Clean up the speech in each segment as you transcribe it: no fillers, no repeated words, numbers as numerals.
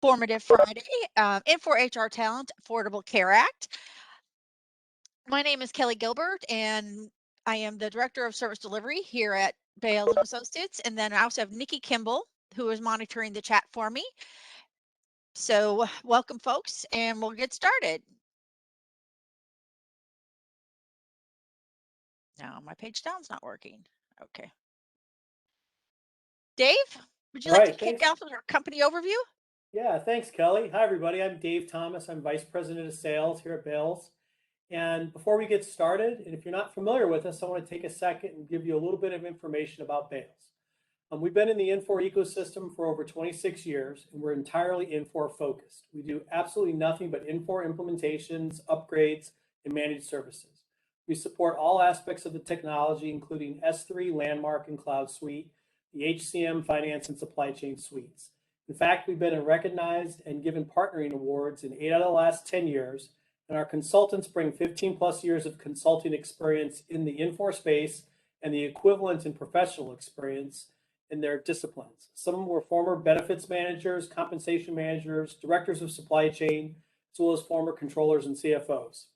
Formative Friday, Infor HR Talent, Affordable Care Act. My name is Kellie Gilbert, and I am the Director of Service Delivery here at Bales & Associates. And then I also have Niki Kimball, who is monitoring the chat for me. So welcome, folks, and we'll get started. Now, my page down's not working. Okay. Dave, would you like to kick off with our company overview? Yeah, thanks, Kellie. Hi, everybody. I'm Dave Thomas. I'm Vice President of Sales here at Bales. And before we get started, and if you're not familiar with us, I want to take a second and give you a little bit of information about Bales. We've been in the Infor ecosystem for over 26 years, and we're entirely Infor focused. We do absolutely nothing but Infor implementations, upgrades, and managed services. We support all aspects of the technology, including S3, Landmark, and Cloud Suite, the HCM, Finance, and Supply Chain suites. In fact, we've been recognized and given partnering awards in 8 out of the last 10 years, and our consultants bring 15 plus years of consulting experience in the Infor space and the equivalent in professional experience in their disciplines. Some of them were former benefits managers, compensation managers, directors of supply chain, as well as former controllers and CFOs.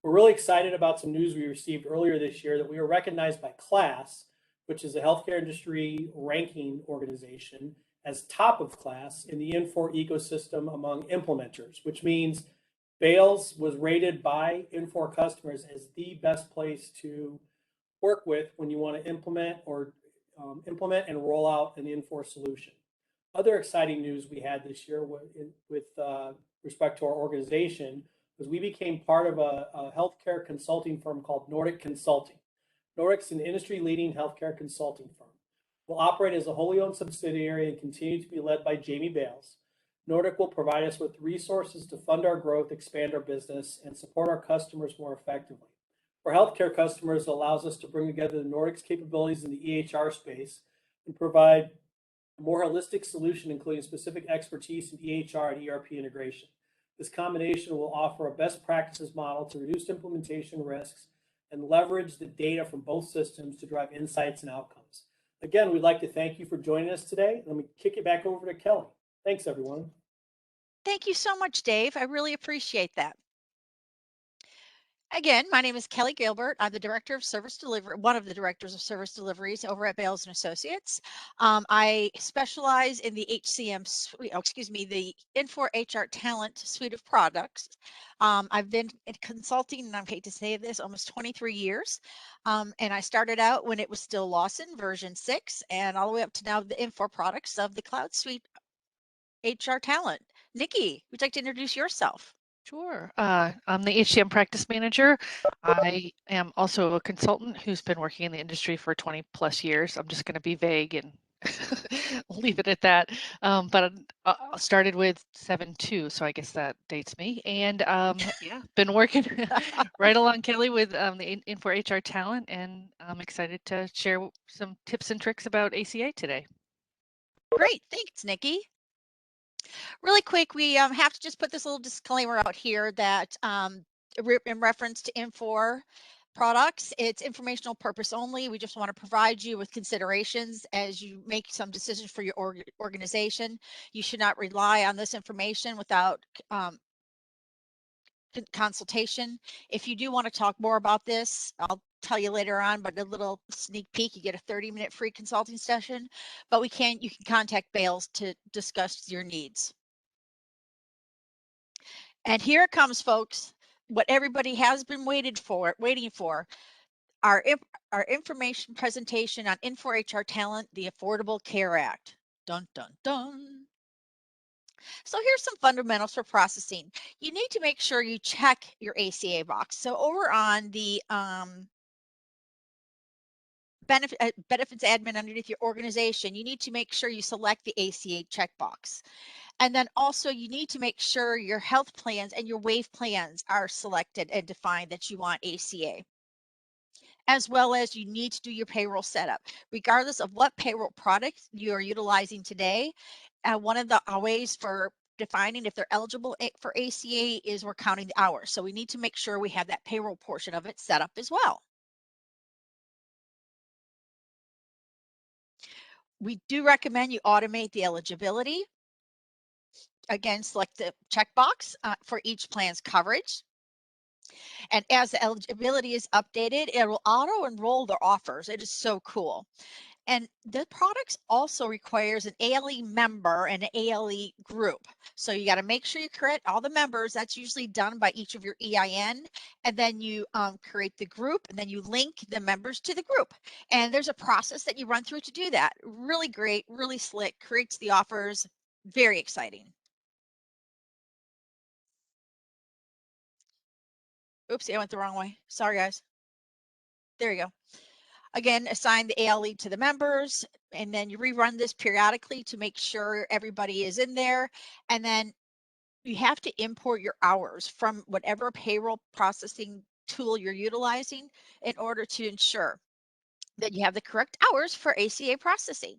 We're really excited about some news we received earlier this year that we were recognized by KLAS, which is a healthcare industry ranking organization, as top of class in the Infor ecosystem among implementers, which means Bales was rated by Infor customers as the best place to work with when you want to implement and roll out an Infor solution. Other exciting news we had this year with respect to our organization was we became part of a healthcare consulting firm called Nordic Consulting. Nordic's an industry-leading healthcare consulting firm. We'll operate as a wholly owned subsidiary and continue to be led by Jamie Bales. Nordic will provide us with resources to fund our growth, expand our business, and support our customers more effectively. For healthcare customers, it allows us to bring together the Nordic's capabilities in the EHR space and provide a more holistic solution, including specific expertise in EHR and ERP integration. This combination will offer a best practices model to reduce implementation risks and leverage the data from both systems to drive insights and outcomes. Again, we'd like to thank you for joining us today. Let me kick it back over to Kellie. Thanks, everyone. Thank you so much, Dave. I really appreciate that. Again, my name is Kellie Gilbert. I'm the Director of Service Delivery, one of the Directors of Service Deliveries over at Bales & Associates. I specialize in the the Infor HR Talent suite of products. I've been in consulting, and I hate to say this, almost 23 years. And I started out when it was still Lawson version 6, and all the way up to now the Infor products of the Cloud Suite HR Talent. Niki, would you like to introduce yourself? Sure. I'm the HCM practice manager. I am also a consultant who's been working in the industry for 20 plus years. I'm just going to be vague and leave it at that. But I started with 7.2, so I guess that dates me. And yeah, been working right along, Kellie, with the Infor HR Talent, and I'm excited to share some tips and tricks about ACA today. Great. Thanks, Niki. Really quick, we have to just put this little disclaimer out here that in reference to Infor products, it's informational purpose only. We just want to provide you with considerations as you make some decisions for your organization. You should not rely on this information without consultation. If you do want to talk more about this, I'll tell you later on, but a little sneak peek, you get a 30-minute free consulting session, but you can contact Bales to discuss your needs. And here it comes, folks, what everybody has been waiting for, our information presentation on Infor HR Talent, the Affordable Care Act. Dun, dun, dun. So here's some fundamentals for processing. You need to make sure you check your ACA box. So over on the benefits admin underneath your organization, you need to make sure you select the ACA checkbox. And then also you need to make sure your health plans and your WAVE plans are selected and defined that you want ACA. As well as you need to do your payroll setup. Regardless of what payroll product you are utilizing today, one of the ways for defining if they're eligible for ACA is we're counting the hours. So we need to make sure we have that payroll portion of it set up as well. We do recommend you automate the eligibility. Again, select the checkbox for each plan's coverage. And as the eligibility is updated, it will auto enroll their offers. It is so cool. And the products also requires an ALE member and an ALE group. So you got to make sure you create all the members. That's usually done by each of your EIN. And then you create the group, and then you link the members to the group. And there's a process that you run through to do that. Really great, really slick, creates the offers. Very exciting. Oopsie, I went the wrong way. Sorry, guys. There you go. Again, assign the ALE to the members, and then you rerun this periodically to make sure everybody is in there. And then you have to import your hours from whatever payroll processing tool you're utilizing in order to ensure that you have the correct hours for ACA processing.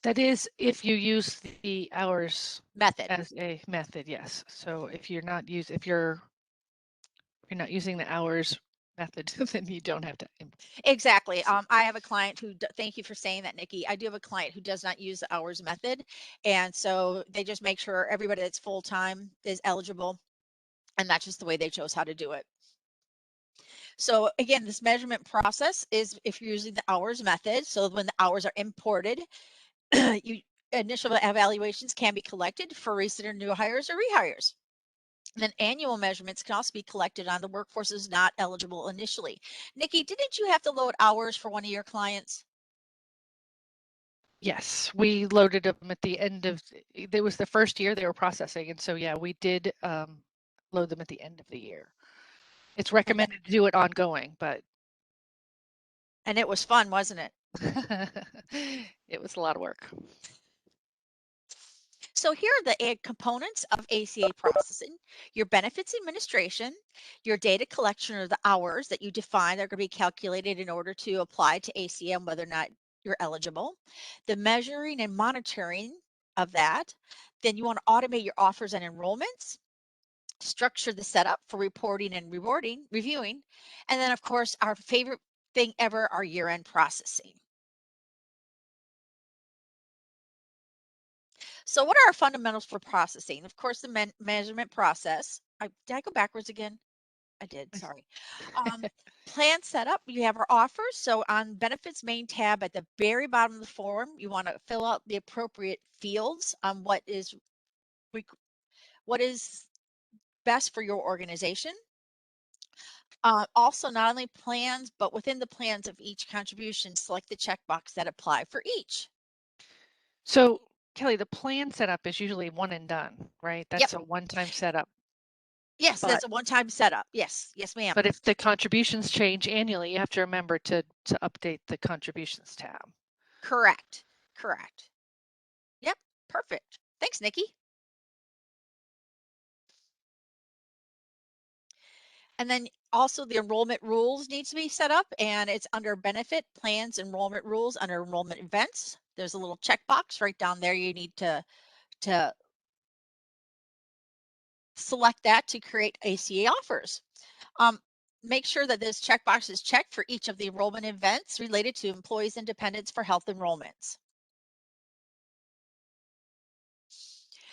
That is, if you use the hours Method. as a method, yes. So if you're not not using the hours method, then you don't have to. Exactly. I have a client who, thank you for saying that, Nikki. I do have a client who does not use the hours method. And so they just make sure everybody that's full-time is eligible. And that's just the way they chose how to do it. So again, this measurement process is if you're using the hours method. So when the hours are imported, initial evaluations can be collected for recent or new hires or rehires. And then annual measurements can also be collected on the workforce is not eligible initially. Nikki, didn't you have to load hours for one of your clients? Yes, we loaded them at the end of, it was the first year they were processing. And so, yeah, we did load them at the end of the year. It's recommended to do it ongoing, but. And it was fun, wasn't it? It was a lot of work. So here are the components of ACA processing: your benefits administration, your data collection or the hours that you define that are going to be calculated in order to apply to ACA and whether or not you're eligible, the measuring and monitoring of that. Then you want to automate your offers and enrollments, structure the setup for reporting and reviewing, and then of course our favorite thing ever, our year-end processing. So what are our fundamentals for processing? Of course, the measurement process. Did I go backwards again? I did, sorry. Plan setup, you have our offers. So on benefits main tab at the very bottom of the form, you want to fill out the appropriate fields on what is best for your organization. Also, not only plans, but within the plans of each contribution, select the checkbox that apply for each. So Kelly, the plan setup is usually one and done, right? That's Yep. a one-time setup. Yes, that's a one-time setup. Yes, yes, ma'am. But if the contributions change annually, you have to remember to update the contributions tab. Correct. Correct. Yep. Perfect. Thanks, Nikki. And then also the enrollment rules needs to be set up, and it's under benefit plans, enrollment rules under enrollment events. There's a little checkbox right down there. You need to select that to create ACA offers. Make sure that this checkbox is checked for each of the enrollment events related to employees' independence for health enrollments.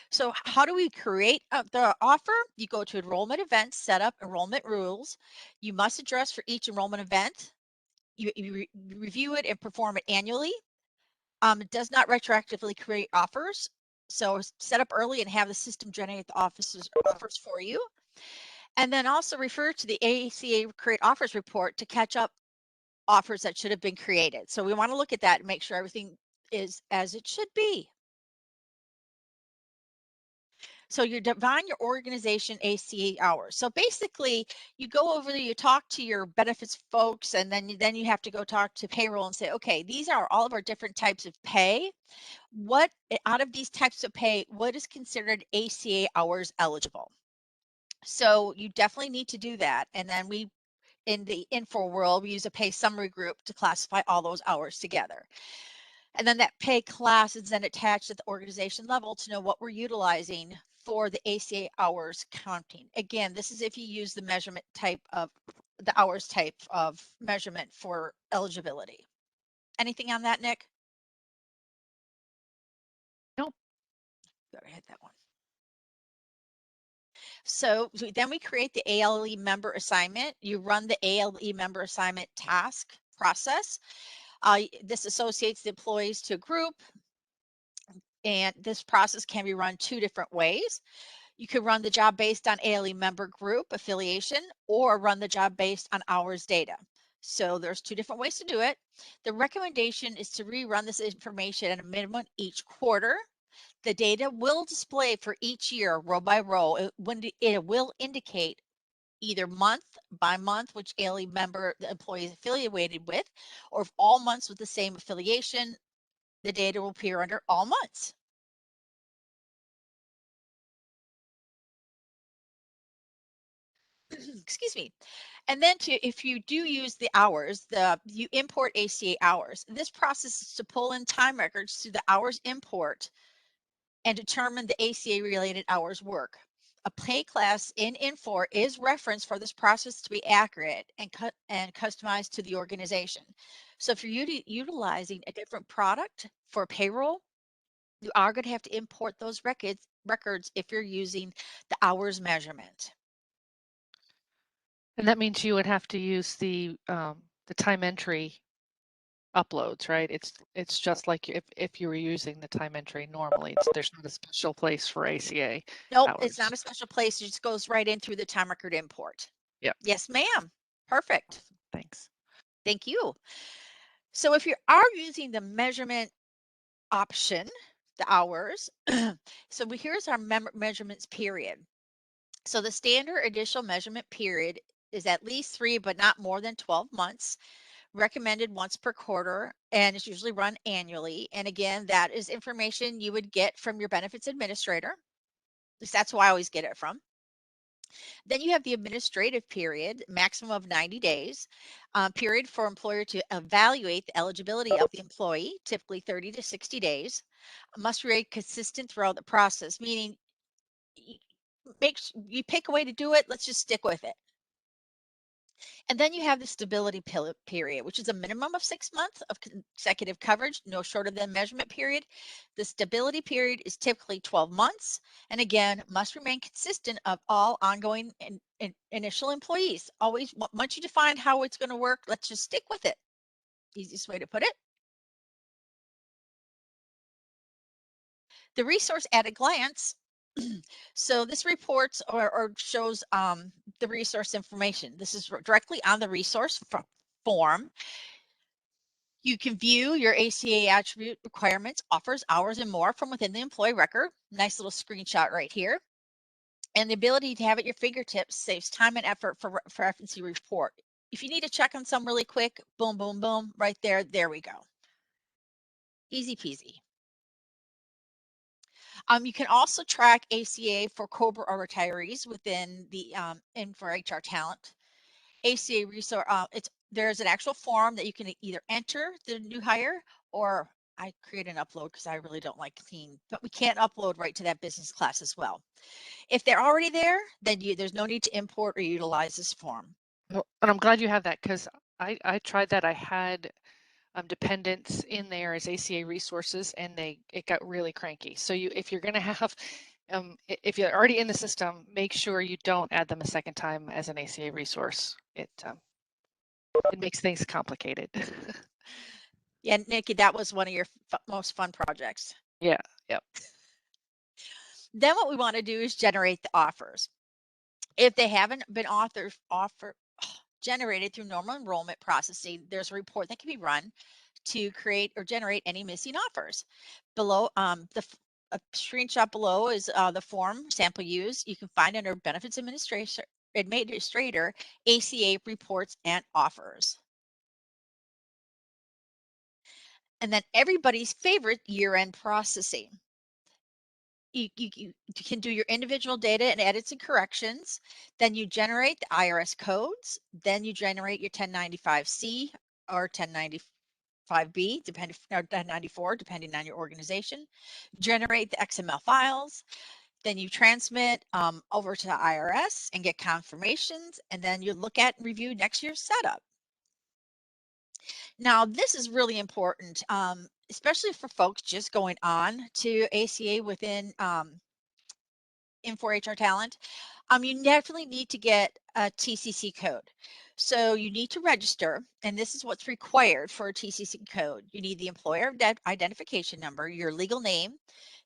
So how do we create the offer? You go to enrollment events, set up enrollment rules. You must address for each enrollment event. You review it and perform it annually. It does not retroactively create offers. So set up early and have the system generate the offers for you. And then also refer to the ACA Create Offers report to catch up offers that should have been created. So we want to look at that and make sure everything is as it should be. So you define your organization ACA hours. So basically you go over there, you talk to your benefits folks, and then you have to go talk to payroll and say, okay, these are all of our different types of pay. What out of these types of pay, what is considered ACA hours eligible? So you definitely need to do that. And then we, in the info world, we use a pay summary group to classify all those hours together. And then that pay class is then attached at the organization level to know what we're utilizing for the ACA hours counting. Again, this is if you use the measurement type of the hours type of measurement for eligibility. Anything on that, Nick? Nope. hit that one. So then we create the ALE member assignment. You run the ALE member assignment task process. This associates the employees to a group, and this process can be run two different ways. You could run the job based on ALE member group affiliation or run the job based on hours data. So there's two different ways to do it. The recommendation is to rerun this information at a minimum each quarter. The data will display for each year, row by row. It will indicate either month by month, which ALE member the employee is affiliated with, or if all months with the same affiliation, the data will appear under all months. Excuse me. And then if you do use the hours, you import ACA hours. This process is to pull in time records through the hours import and determine the ACA related hours work. A pay class in Infor is referenced for this process to be accurate and customized to the organization. So if you're utilizing a different product for payroll, you are going to have to import those records if you're using the hours measurement. And that means you would have to use the time entry uploads, right? It's just like if you were using the time entry normally. There's not a special place for ACA Nope, hours. it's not a special place. It just goes right in through the time record import. Yep. Yes, ma'am. Perfect. Thanks. Thank you. So if you are using the measurement option, the hours, so here's our measurements period. So the standard additional measurement period is at least 3, but not more than 12 months, recommended once per quarter, and it's usually run annually. And again, that is information you would get from your benefits administrator. At least that's who I always get it from. Then you have the administrative period, maximum of 90 days, period for employer to evaluate the eligibility of the employee, typically 30 to 60 days, must remain consistent throughout the process, meaning you pick a way to do it, let's just stick with it. And then you have the stability period, which is a minimum of 6 months of consecutive coverage, no shorter than measurement period. The stability period is typically 12 months, and again, must remain consistent of all ongoing initial employees. Always, once you define how it's going to work, let's just stick with it. Easiest way to put it. The resource at a glance. So this reports or shows the resource information. This is directly on the resource form. You can view your ACA attribute requirements, offers, hours, and more from within the employee record. Nice little screenshot right here. And the ability to have it at your fingertips saves time and effort for referencing report. If you need to check on some really quick, boom, boom, boom, right there, there we go. Easy peasy. You can also track ACA for COBRA or retirees within the Infor HR Talent. ACA Resource, there's an actual form that you can either enter the new hire, or I create an upload because I really don't like clean, but we can't upload right to that business class as well. If they're already there, then there's no need to import or utilize this form. Well, and I'm glad you have that, because I tried that. I had dependents in there as ACA resources, and it got really cranky. So if you're going to have if you're already in the system, make sure you don't add them a second time as an ACA resource. It makes things complicated. Yeah, Nikki, that was one of your most fun projects. Yeah, yep. Then what we want to do is generate the offers. If they haven't been generated through normal enrollment processing, there's a report that can be run to create or generate any missing offers. Below, a screenshot below is the form sample use. You can find under Benefits Administrator, ACA reports and offers. And then everybody's favorite year-end processing. You can do your individual data and edits and corrections. Then you generate the IRS codes. Then you generate your 1095C or 1095B, or 1094, depending on your organization. Generate the XML files. Then you transmit over to the IRS and get confirmations. And then you look at and review next year's setup. Now, this is really important, especially for folks just going on to ACA within Infor HR Talent, you definitely need to get a TCC code. So you need to register, and this is what's required for a TCC code. You need the employer identification number, your legal name,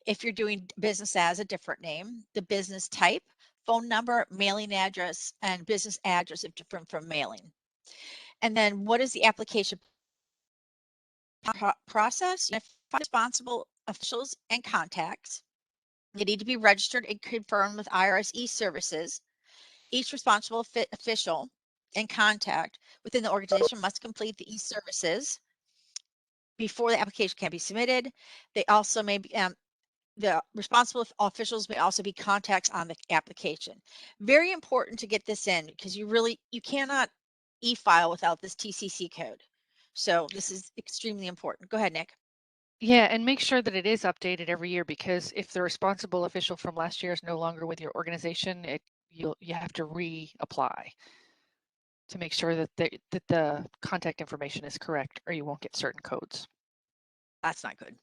if you're doing business as a different name, the business type, phone number, mailing address, and business address if different from mailing. And then what is the application process? You have responsible officials and contacts. They need to be registered and confirmed with IRS e-services. Each responsible official and contact within the organization must complete the e-services before the application can be submitted. They also may be, the responsible officials may also be contacts on the application. Very important to get this in because you cannot e-file without this TCC code. So this is extremely important. Go ahead, Nick. Yeah, and make sure that it is updated every year, because if the responsible official from last year is no longer with your organization, you have to reapply to make sure that the contact information is correct, or you won't get certain codes. That's not good.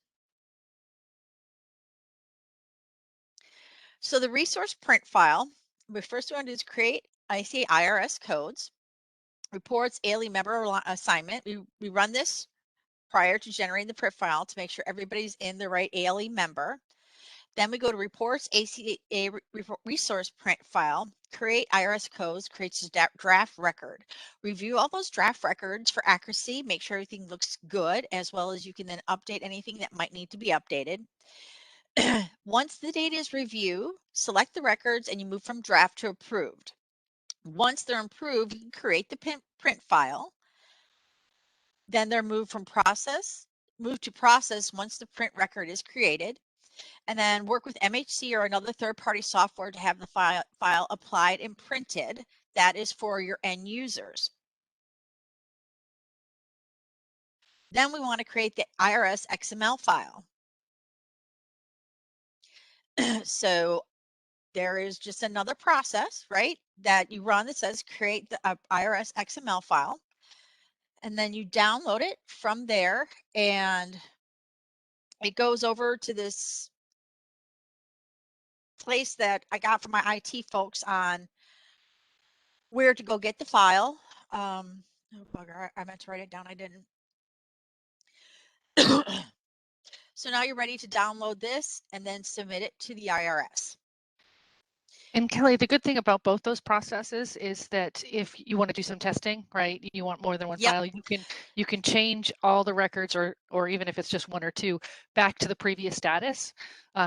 So the resource print file, we first want to do is create ACA IRS codes, reports, ALE member assignment. We run this prior to generating the print file to make sure everybody's in the right ALE member. Then we go to reports, ACA resource print file, create IRS codes, creates a draft record. Review all those draft records for accuracy, make sure everything looks good, as well as you can then update anything that might need to be updated. Once the data is reviewed, select the records and you move from draft to approved. Once they're approved, you can create the print file. Then they're moved to process once the print record is created. And then work with MHC or another third-party software to have the file applied and printed. That is for your end users. Then we want to create the IRS XML file. So there is just another process, right, that you run that says create the IRS XML file. And then you download it from there, and it goes over to this place that I got from my IT folks on where to go get the file. Oh bugger, I meant to write it down, I didn't. So now you're ready to download this and then submit it to the IRS. And Kelly, the good thing about both those processes is that if you want to do some testing, right, you want more than one Yep. file, you can change all the records, or even if it's just one or two, back to the previous status.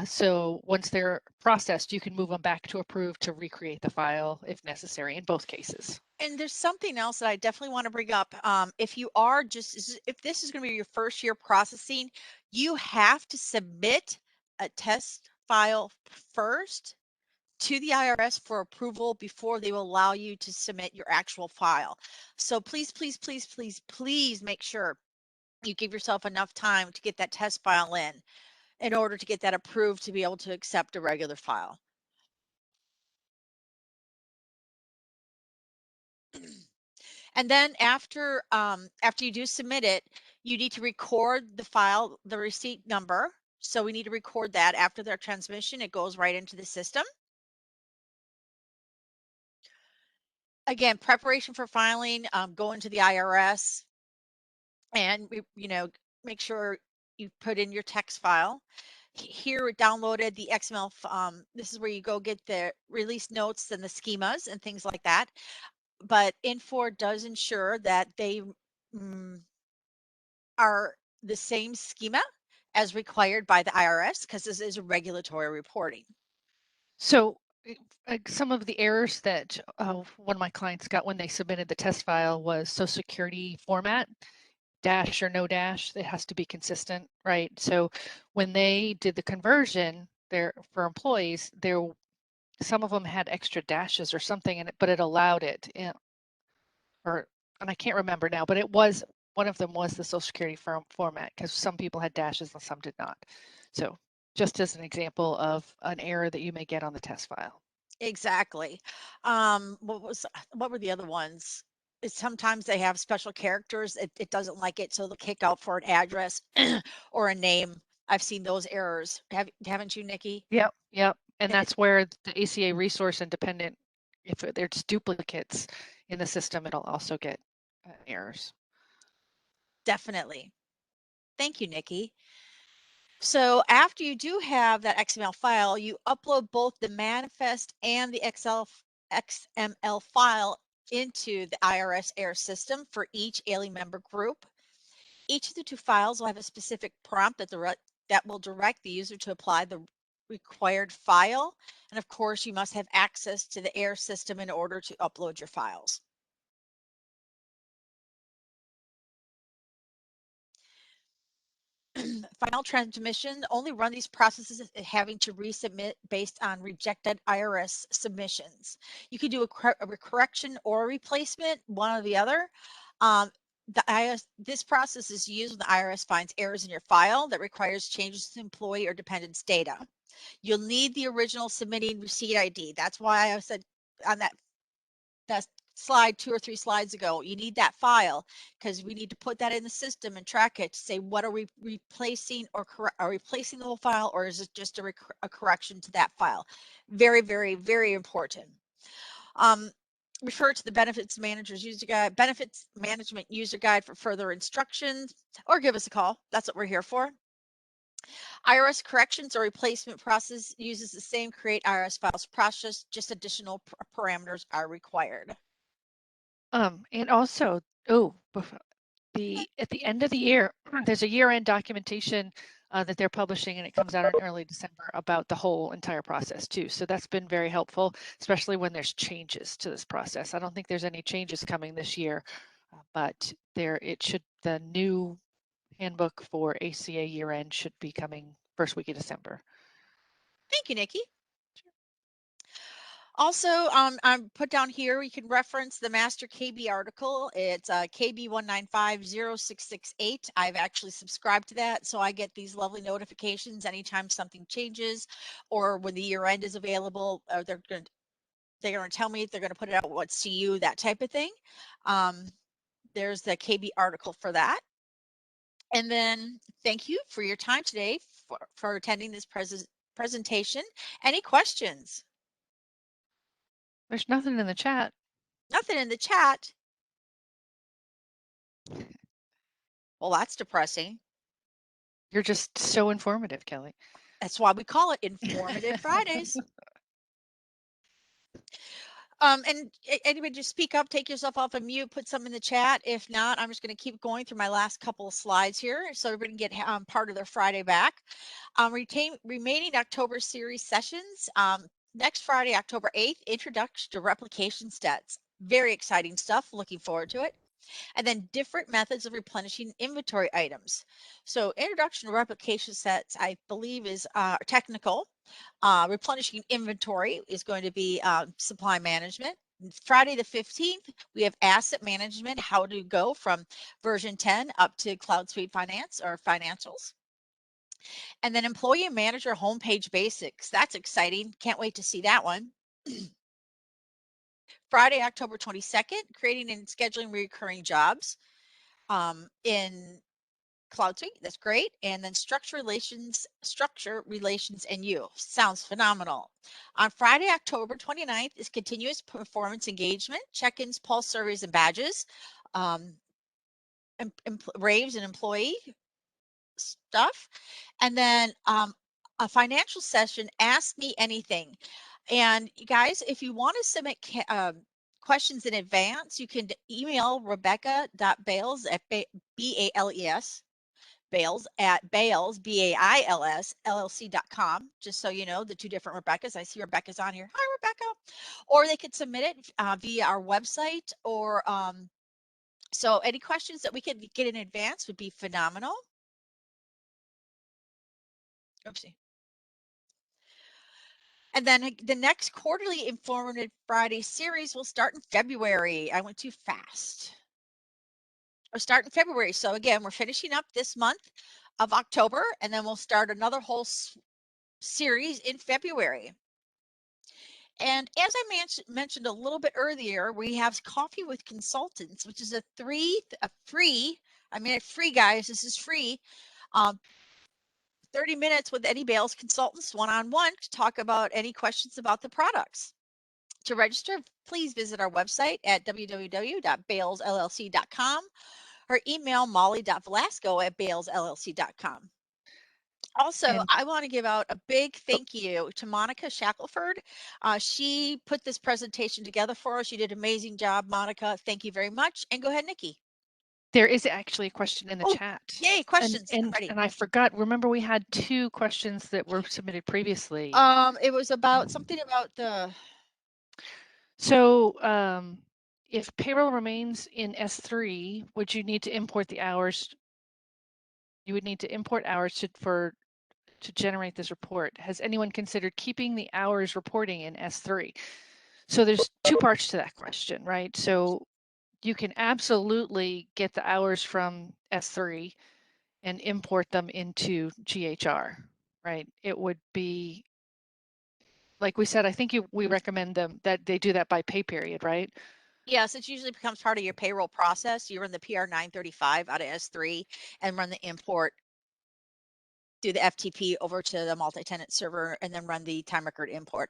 So once they're processed, you can move them back to approved to recreate the file if necessary in both cases. And there's something else that I definitely want to bring up. If this is going to be your first year processing, you have to submit a test file first to the IRS for approval before they will allow you to submit your actual file. So please, please, please, please, please make sure you give yourself enough time to get that test file in order to get that approved to be able to accept a regular file. And then after you do submit it, you need to record the file, the receipt number. So we need to record that after their transmission. It goes right into the system. Again, preparation for filing, go into the IRS and make sure you put in your text file. Here it downloaded the XML. This is where you go get the release notes and the schemas and things like that. But Infor does ensure that they are the same schema as required by the IRS, because this is a regulatory reporting. So some of the errors that one of my clients got when they submitted the test file was Social Security format, dash or no dash. It has to be consistent, right? So when they did the conversion there for employees, some of them had extra dashes or something, but it allowed it. And I can't remember now, but one of them was the Social Security format, because some people had dashes and some did not. So just as an example of an error that you may get on the test file. Exactly. What were the other ones? Sometimes they have special characters. It doesn't like it, so they'll kick out for an address or a name. I've seen those errors. Haven't you, Nikki? Yep. And that's where the ACA resource and dependent, if there's duplicates in the system, it'll also get errors. Definitely. Thank you, Niki. So after you do have that XML file, you upload both the manifest and the XML file into the IRS AIR system for each alien member group. Each of the two files will have a specific prompt that will direct the user to apply the required file. And of course, you must have access to the AIR system in order to upload your files. Final transmission only run these processes having to resubmit based on rejected IRS submissions. You can do a correction or a replacement, one or the other. This process is used when the IRS finds errors in your file that requires changes to employee or dependent's data. You'll need the original submitting receipt ID. That's why I said on that slide 2 or 3 slides ago, you need that file because we need to put that in the system and track it to say what are we replacing, or are we replacing the whole file, or is it just a correction to that file? Very, very, very important. Refer to the benefits management user guide for further instructions, or give us a call. That's what we're here for. IRS corrections or replacement process uses the same create IRS files process, just additional parameters are required. And also, at the end of the year, there's a year-end documentation that they're publishing, and it comes out in early December about the whole entire process too. So that's been very helpful, especially when there's changes to this process. I don't think there's any changes coming this year, but the new handbook for ACA year-end should be coming first week of December. Thank you, Niki. Also, I'm put down here, you can reference the master KB article. It's KB 1950668. I've actually subscribed to that, so I get these lovely notifications anytime something changes, or when the year end is available. They're going to tell me if they're going to put it out, what's CU, that type of thing. There's the KB article for that. And then thank you for your time today for attending this presentation. Any questions? There's nothing in the chat. Nothing in the chat. Well, that's depressing. You're just so informative, Kellie. That's why we call it Informative Fridays. And anybody just speak up, take yourself off of mute, put some in the chat. If not, I'm just going to keep going through my last couple of slides here so everybody can get part of their Friday back. Remaining October series sessions. Next Friday, October 8th, Introduction to Replication Stats. Very exciting stuff. Looking forward to it. And then different methods of replenishing inventory items. So introduction to replication sets, I believe, is technical. Replenishing inventory is going to be supply management. Friday the 15th, we have asset management, how to go from version 10 up to Cloud Suite Finance or financials. And then employee and manager homepage basics. That's exciting. Can't wait to see that one. Friday, October 22nd, creating and scheduling recurring jobs in Cloud Suite. That's great. And then structure, relations, and you. Sounds phenomenal. On Friday, October 29th is continuous performance engagement, check-ins, pulse surveys, and badges, raves and employee stuff. And then a financial session, Ask Me Anything. And you guys, if you want to submit questions in advance, you can email rebecca.bales at B-A-L-E-S, Bales at Bales, B-A-I-L-S, LLC.com, just so you know the two different Rebeccas. I see Rebecca's on here. Hi, Rebecca. Or they could submit it via our website, or so any questions that we could get in advance would be phenomenal. Oopsie. And then the next quarterly Informative Friday series will start in February. I went too fast. We'll start in February. So again, we're finishing up this month of October, and then we'll start another whole series in February. And as I mentioned a little bit earlier, we have Coffee with Consultants, which is a free, guys, this is free, 30 minutes with any Bales consultants one-on-one to talk about any questions about the products. To register, please visit our website at www.balesllc.com or email molly.velasco@balesllc.com. Also, And I want to give out a big thank you to Monica Shackelford. She put this presentation together for us. You did an amazing job, Monica. Thank you very much. And go ahead, Niki. there is actually a question in the chat. Yay, questions. And I forgot, remember we had 2 questions that were submitted previously. It was about something about the... So if payroll remains in S3, would you need to import the hours? You would need to import hours to generate this report. Has anyone considered keeping the hours reporting in S3? So there's 2 parts to that question, right? So you can absolutely get the hours from S3 and import them into GHR, right? It would be, like we said, I think we recommend them that they do that by pay period, right? Yes, it usually becomes part of your payroll process. You run the PR 935 out of S3 and run the import, do the FTP over to the multi-tenant server, and then run the time record import.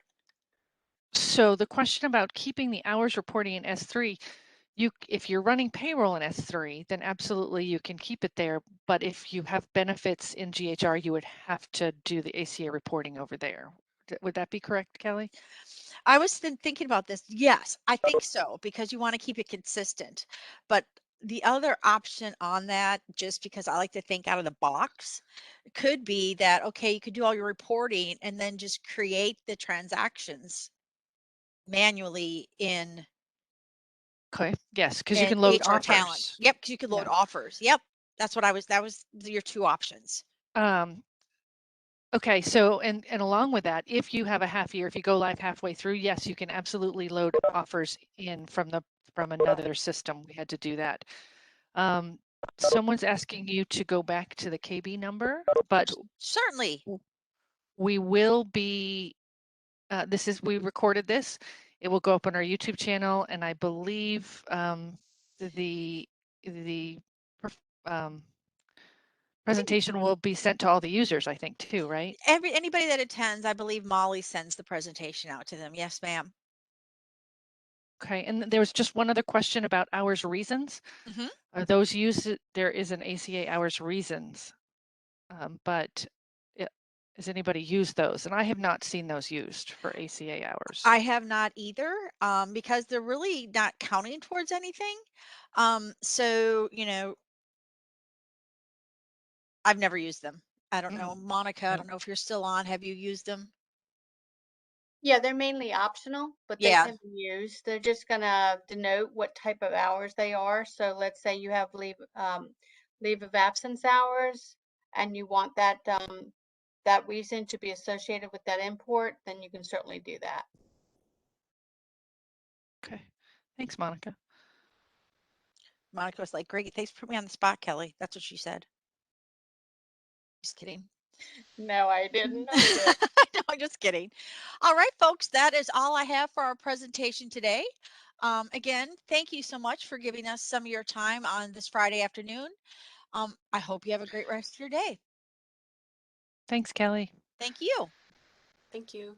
So the question about keeping the hours reporting in S3, if you're running payroll in S3, then absolutely you can keep it there. But if you have benefits in GHR, you would have to do the ACA reporting over there. Would that be correct, Kellie? I was thinking about this. Yes, I think so, because you want to keep it consistent. But the other option on that, just because I like to think out of the box, could be that, okay, you could do all your reporting and then just create the transactions manually in... Okay, yes, because you can load HR Talent. offers. Yep, because you could load offers. Yep, that's what that was your 2 options. Okay, so and along with that, if you have a half year, if you go live halfway through, yes, you can absolutely load offers in from another system. We had to do that. Someone's asking you to go back to the KB number, but certainly we will be. We recorded this. It will go up on our YouTube channel, and I believe the presentation will be sent to all the users, I think, too, right? Anybody that attends, I believe Molly sends the presentation out to them. Yes, ma'am. Okay, and there was just one other question about hours reasons. Mm-hmm. Are those used? There is an ACA hours reasons, but has anybody used those? And I have not seen those used for ACA hours. I have not either, because they're really not counting towards anything. So, I've never used them. I don't know. Monica, I don't know if you're still on. Have you used them? Yeah, they're mainly optional, but they can be used. They're just gonna denote what type of hours they are. So let's say you have leave of absence hours and you want that that reason to be associated with that import, then you can certainly do that. Okay. Thanks, Monica. Monica was like, great, thanks for putting me on the spot, Kellie. That's what she said. Just kidding. No, I didn't. No, I'm just kidding. All right, folks, that is all I have for our presentation today. Again, thank you so much for giving us some of your time on this Friday afternoon. I hope you have a great rest of your day. Thanks, Kellie. Thank you. Thank you.